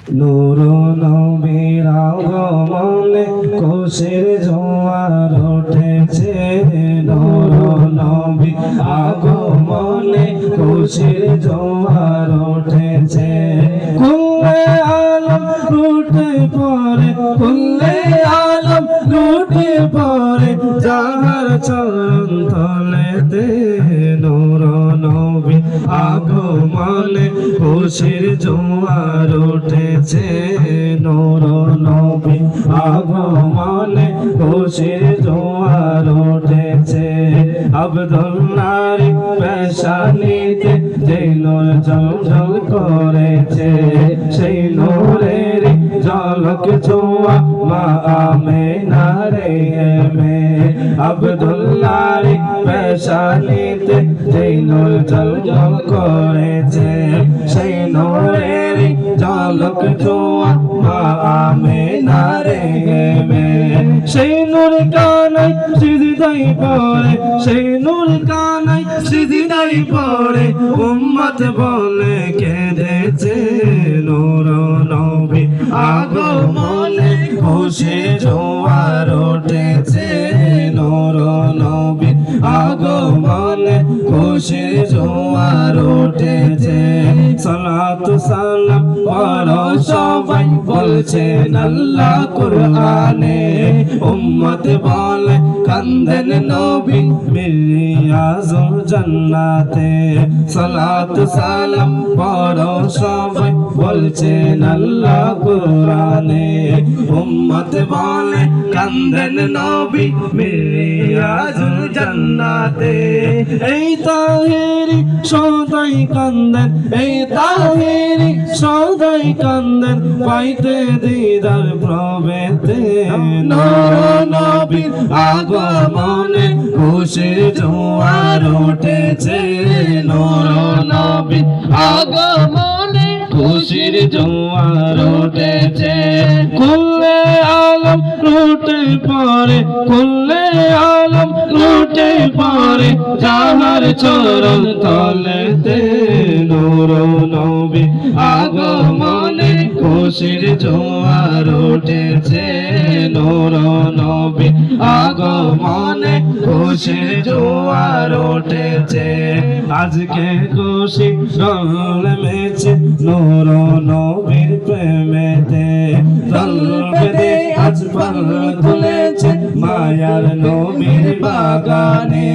নূর নবীর আগমনে খুশির জোয়ার উঠেছে, নূর নবীর আগমনে খুশির জোয়ার উঠেছে। কুল্লে আলম লুটে পড়ে, কুল্লে আলম লুটে পড়ে যাহার চরণ তলেতে, নূর নবীর আগমনে খুশির জোয়ার উঠেছে, নূর নবীর আগমনে খুশির জোয়ার উঠেছে। আব্দুল্লাহর পেশানিতে যে নূর ঝলঝল করেছে, সেই নূরের ঝলক ছোঁয়া মা আমেনার মে। আব্দুল্লাহর পেশানিতে যে নূর ঝলঝল করেছে, সেই নূরের ঝলক ছোঁয়া মা আমেনার মে। সেই নূর কানাই সিজদাই পড়ে, সেই নূর কানাই সিজদাই পড়ে উম্মত বলে কেঁদেছে, নূর নবীর আগমনে খুশির জোয়ার উঠেছে, নূর নবীর আগমনে খুশির জোয়ার উঠেছে। সালাতু সালাম পড়ো সবাই বলছেন আল্লাহ কুরআনে, উম্মত বলে কান্দেন নবী মিরাজুল জান্নাতে। সালাতু সালাম পড়ো সবাই বলছেন আল্লাহ কুরআনে, উম্মত বলে কান্দেন নবী মিরাজুল জান্নাতে। এই তাহেরি সদাই কান্দেন, এই তাহেরি সদাই কান্দেন পাইতে দিদার প্রবেতে, নূর নবীর আগমনে খুশির জোয়ার উঠেছে, নূর নবীর আগমনে খুশির জোয়ার উঠেছে। কুল্লে আলম লুটে পড়ে, কুল্লে আলম লুটে পড়ে যাহার চরণ তলেতে, নূর নবীর আগমনে খুশির জোয়ার উঠেছে, নূর নবীর আগমনে খুশির জোয়ার উঠেছে। আজকে খুশি রঙ মেছে নূর নবীর প্রেমেতে, তলপেতে আজ পাল তুলেছে মায়ার নবীর বাগানে।